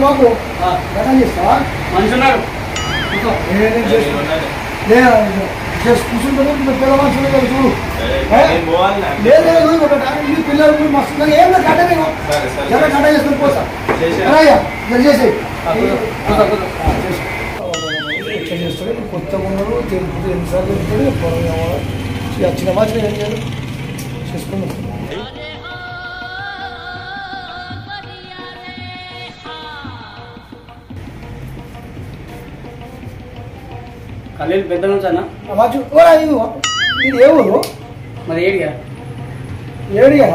బాబు చేస్తావా మనుషున్నారు కూర్చుంటారు పిల్ల మనుషులు చూడు లేదు పిల్లలు మస్తు ఏం కట్ట నేను ఎలా కట్ట చేసుకుని పోతా చేసే ఎట్లా చేస్తాడు కొత్తగా ఉన్నాడు తెలుపుతూ ఎన్నిసార్లు చెప్తాడు వచ్చిన మాత్రం ఏం చేయాలి చేసుకున్నాం. కళ్ళు పెద్ద నుంచన్నా ఇది ఏ ఊరు మరి ఏడిగా ఏడిగా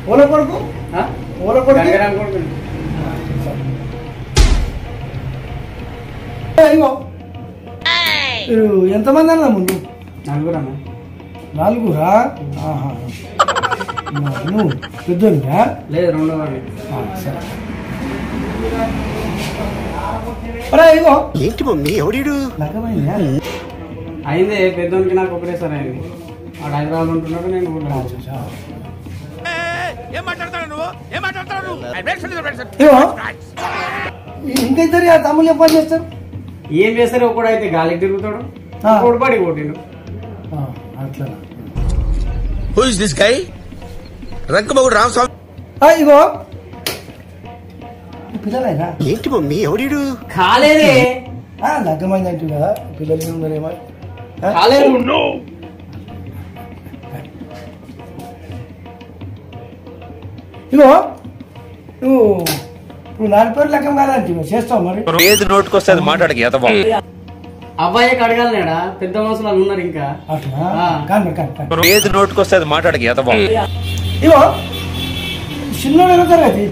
ఓల కొడుకు ఓల కొడుకు మీరు ఎంతమంది అన్నా ముందు నలుగురన్నా నలుగురా నువ్వు పెద్దోనిగా లేదు రెండో వాడిని ఇగో ఏంటి మమ్మీ ఎవడు అయిందే పెద్దోనికి నాకు ఒకటేసారి అయింది వాడు హైదరాబాద్ ఉంటున్నాడు నేను ఇంకిద్దరు తమ్ముళ్ళు ఏం పని చేస్తారు ఏం చేస్తారు ఒకడైతే గాలికి తిరుగుతాడు ఒకడు పడి కొట్టిండు అట్లా ఇగో పిల్లలైనా ఏంటి మమ్మీ ఎవడు కాలేదే లగ్గమైంది అంటు కదా పిల్లలు ఉన్నారేమో కాలేదు ఇగో నువ్వు ఇప్పుడు 4 పేరు లెక్కం కాదంటే చేస్తావు మరి ఏది నోటుకొస్తే అది మాట్లాడకి అబ్బాయి అడగాలనేడా పెద్ద మనుషులు వాళ్ళు ఉన్నారు ఇంకా అట్లా ఏది నోటుకొస్తే అది మాట్లాడకి ఇగో చిన్నోడు ఎలా తరగతి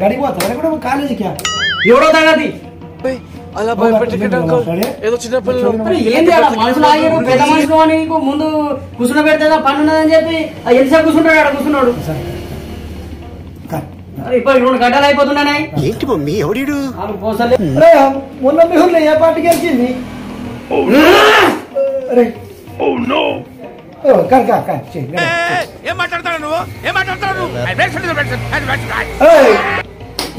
గడిపోతారు కూడా కాలేజీకి ఎవడో తరగతి అలా ఏదో చిన్న ఏంటి మనుషులు ఆగారు పెద్ద మనుషులు అని ముందు కూర్చుని పెడితే పని ఉన్నదని చెప్పి ఎంతసేపు కూర్చుంటాడు ఆడ కూర్చున్నాడు ఇప్పుడు 2 గంటలు అయిపోతున్నాయి ఏంటి మమ్మీ ఎవడు మొన్న బిహుర్లో ఏ పార్టీకి వచ్చింది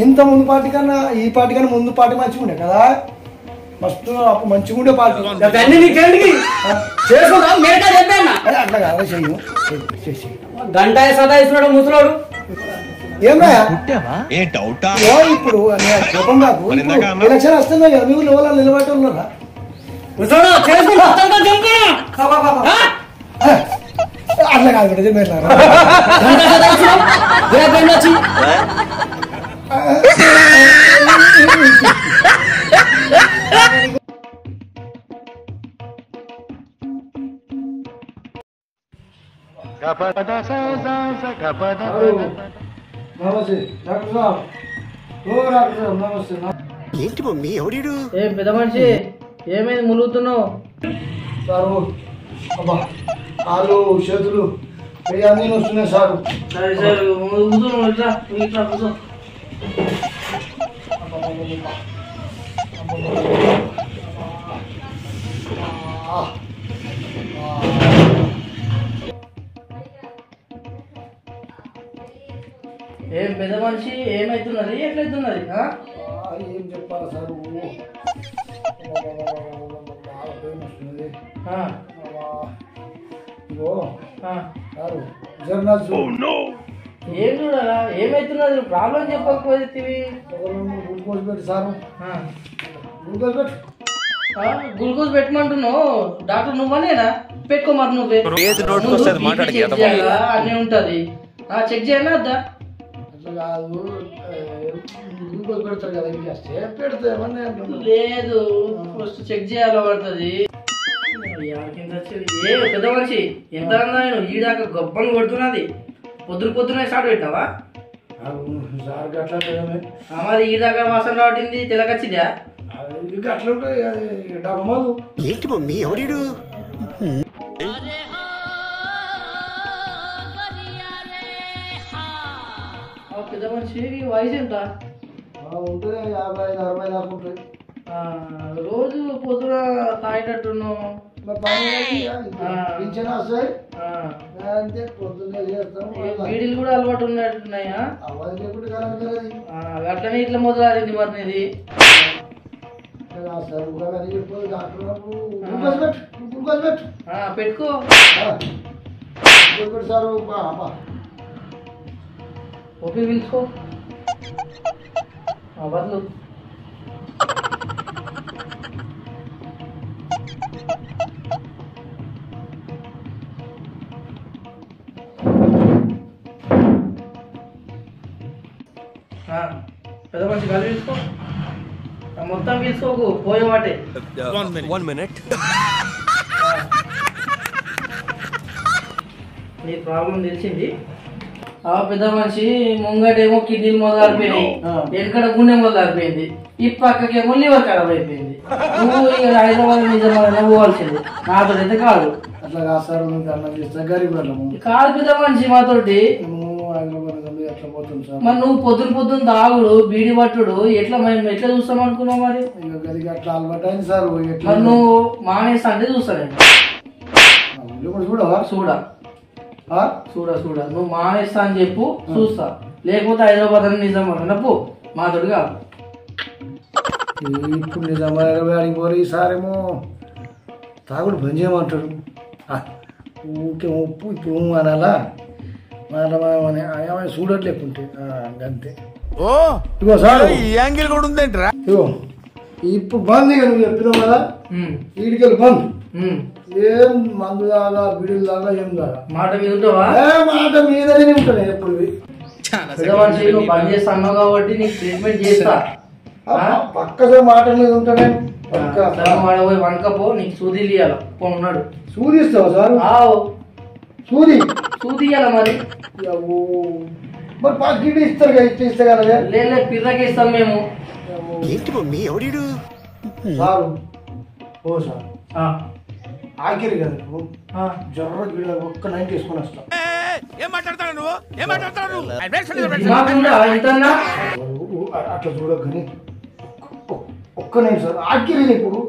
ఇంత ముందు పార్టీ కన్నా ఈ పార్టీ కన్నా ముందు పార్టీ మంచిగా ఉండే కదా మస్తు అప్పుడు మంచిగా ఉండే పార్టీ అట్లా కాదా చెయ్యి గంట సదాయిస్తున్నాడు ముసలోడు ఏమరా ఇప్పుడు ఎలక్షన్ వస్తుందో కదా మీ ఊళ్ళో ఎవరు నిలబడి ఉన్నారా అట్లా కాదు ఏంటి మమ్మీ ఎవడు ఏం పెద్ద మనిషి ఏమైంది ములుగుతున్నావు సారు అబ్బా కాళ్ళు చేతులు అన్నీ వస్తున్నాయి సారు సరే సరే ఏం పెద్ద మనిషి ఏమైతున్నది ఎట్లయితున్నది ఏం చెప్పాలి సార్ ఏం చూడాలా ఏమైతున్నది ప్రాబ్లం చెప్పకపోతే గ్లూకోజ్ పెట్టి సారు గ్లూకోజ్ పెట్టి గ్లూకోజ్ పెట్టమంటున్నావు డాక్టర్ నువ్వనేనా పెట్టుకోమరు నువ్వే అన్నీ ఉంటది చెక్ చేయాలి వద్దా అట్లా కాదు గ్లూకోజ్ పెడతారు కదా ఇది చేస్తే పెడితే లేదు ఫస్ట్ చెక్ చేయాలి పడుతుంది ఏ పెద్ద మనిషి ఎంత నేను ఈడాక గొప్పని కొడుతున్నది పొద్దున స్టార్ట్ పెట్టావా మరి ఈదాకా వాసన రావటింది తెలకొచ్చిందా ఏంటి మమ్మీ ఎవడు పెద్ద మనిషి వయసు ఎంత ఉంటుంది 55-60 దాకా ఉంటుంది. రోజు పొద్దున తాగేటట్టున్నావు. పింఛన్ వస్తాయి అంతే, పొద్దున్నే చేస్తాం. బీడీలు కూడా అలవాటు ఉన్నట్టున్నాయా? అవ్వదు లేకుంటే కాలం తెలియదు. అట్లనే ఇట్లా మొదలాడింది మరి నీది. పెట్టుకో సార్ ఓపి పిలుచుకో బదులు. పెద్ద మంచి గాలి తీసుకో, మొత్తం తీసుకోకు పోయేవాటే. 1 minute. నీ ప్రాబ్లం తెలిసింది. పెద్ద మనిషి ముంగటేమో కిడ్నీలు మొదలైపోయినాయి, ఎక్కడ గుండె మొదలైపోయింది, ఈ పక్కకేమో లివర్ ఖరాబ్ అయిపోయింది. నువ్వు ఇక హైదరాబాద్ నిజామాబాద్ పోవాల్సింది, నాతో అయితే కాదు. అట్లా కాదు సార్, కాదు పెద్ద మనిషి మాతోటి. మరి నువ్వు పొద్దున తాగుడు బీడి పట్టుడు ఎట్లా మేము ఎట్లా చూస్తాం అనుకున్నావు? మరి అట్లా అలవాటు అయింది సార్. మరి నువ్వు మానేస్తా అంటే చూస్తాను. చూడ నువ్వు మానేస్తా అని చెప్పు, చూస్తా. లేకపోతే హైదరాబాద్ అని నిజామాబాద్ పో, మాతోడు కాదు. ఇప్పుడు నిజామాబాద్ అడిగి పోయి ఈసారేమో తాగుడు బంద్ చేయమంటాడు. ఊరికే ఉప్పు ఇప్పుడు అనాలా మళ్ళీ చూడట్లేకుంటే అంతే. ఇగో సార్ యాంగిల్ కూడా ఉందేంట్రా. ఇగో ఇప్పుడు బంద్, ఇక నువ్వు చెప్పినావు కదా, వీడికెళ్ళి బంద్. ఏం మందు దాగా బిడులు దాగా ఏం దాగా మాట మీద ఉంటావా? మాట మీదనే ఉంటాను ఎప్పుడు. బంద్ చేస్తాను కాబట్టి నీకు ట్రీట్మెంట్ చేస్తా. పక్కగా మాట మీద ఉంటానే. పోయి వనకపో, నీకు సూదీలు ఇవ్వాలి. ఉన్నాడు సూది ఇస్తావా సార్? సూది ఇవ్వాల మరి. మరి పాకెట్ ఇస్తారు కదా, ఇస్తే కదా. లేదు పిర్రకి ఇస్తాం మేము. ఏంటి మమ్మీ ఎవడు సారు? ఓ సార్ ఆఖరి కదా ఇప్పుడు జర్ర గిడ ఒక్క నైట్ వేసుకొని వస్తాం. అట్లా చూడకని ఒక్క నైట్ సార్ ఆఖరి. ఇప్పుడు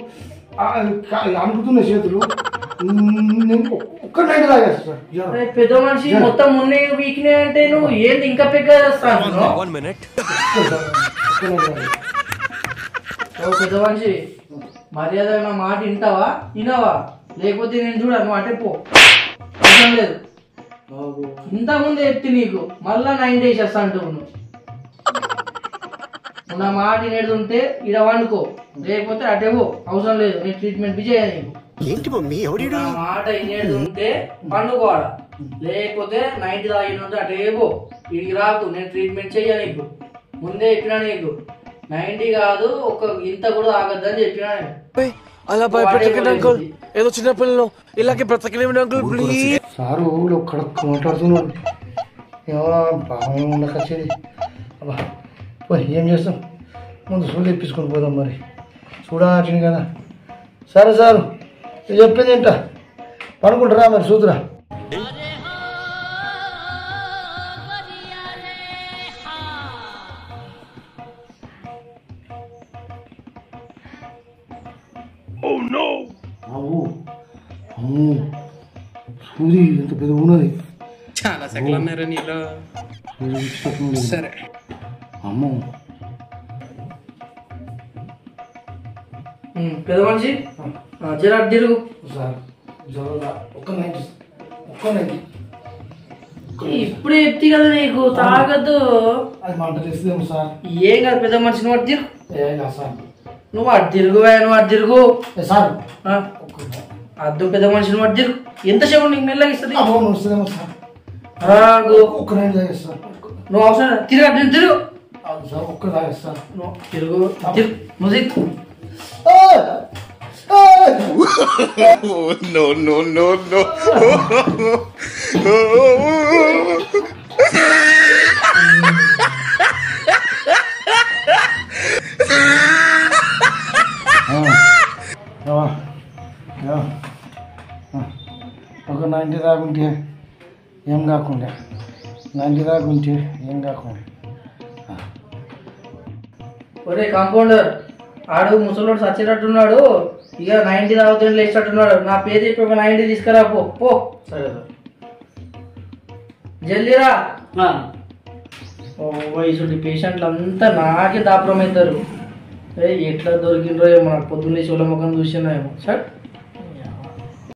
అనుకుతున్న చేతులు ఒక్క నైట్ తాగేస్తా సార్. పెద్ద మనిషి మొత్తం మున్నే వీక్నే అంటే నువ్వు ఏంటి ఇంకా పెద్ద చేస్తాను? 1 minute. పెద్ద మనిషి మర్యాద నా మాట వింటావా వినవా? లేకపోతే నేను చూడ నువ్వు అటే పో. లేదు ఇంతకుముందు ఎత్తి నీకు మళ్ళా 9 days చేస్తా అంటావు. నువ్వు నా మాట వినేది ఉంటే ఇడ వండుకో, లేకపోతే అటే పో. అవసరం లేదు, నేను ట్రీట్మెంట్ చేయాలి నీకు. ఏంటి మమ్మీ ఎవడు నా మాట వినేది ఉంటే పండుకోవాల, లేకపోతే 90 తాగిన ఉంటే అటే పో. ఇడికి రాకు, నేను ట్రీట్మెంట్ చెయ్య నీకు. ముందే చెప్పినా నీకు 90 కాదు, ఒక ఇంత కూడా ఆగద్దని చెప్పినా. అలా భయపెట్టకండి అంకుల్, ఏదో చిన్న పిల్లలు ఇలాగే బ్రతకలేమండి అంకుల్ ప్లీజ్. సారు ఒక్కడ మాట్లాడుతున్నాడు, ఏమో బాగా ఉండకొచ్చేది. అబ్బా పోయి ఏం చేస్తాం, ముందు సూది తెప్పించుకొని పోదాం. మరి చూడాల్సింది కదా. సరే సారు చెప్పింది ఏంట, పడుకుంటారా మరి చూతురా. సూది ఎంత పెద్ద ఉన్నది, చాలా సెకలు అన్నారా నీలో. సరే అమ్మో పెద్ద మనిషి జరా తిరుగు సార్. ఒక్క నైట్ ఇప్పుడే చెప్తే కదా నీకు తాగద్దు. అది మంట తెస్తుందేమో సార్. ఏం కాదు పెద్ద మనిషి, నువ్వు అటు తిరుగు. ఏం కాదు సార్, నువ్వు అటు తిరుగువా, నువ్వు అటు తిరుగు సార్. అద్దు పెద్ద మనిషి, నువ్వు అటు తిరుగు. ఎంతసేపు నీకు మెల్లగా ఇస్తుంది. వస్తుందేమో సార్. ఒక్క నైట్ తాగేస్తాను. నువ్వు అవసరం తిరుగు, అటు తిరుగు. సార్ ఒక్క తాగేస్తాను. నువ్వు తిరుగు నువ్వు తిరుగు. No, no, no, no. ఒక 90 దాకుంటే ఏం కాకుండా, 90 దాకుంటే ఏం కాకుండా. ఒరే కాంపౌండర్ ఆడు ముసలోడు చచ్చేటట్టున్నాడు ఇక 90 తాగుతుంది లేచేటట్టున్నాడు నా పేరు చెప్పి ఒక 90 తీసుకురా పో సరే జల్దీరా ఇటువంటి పేషెంట్లు అంతా నాకే దాపురం అవుతారు ఎట్లా దొరికిండ్రో ఏమో నాకు పొద్దున్నే చోళ ముఖం చూసినా ఏమో సార్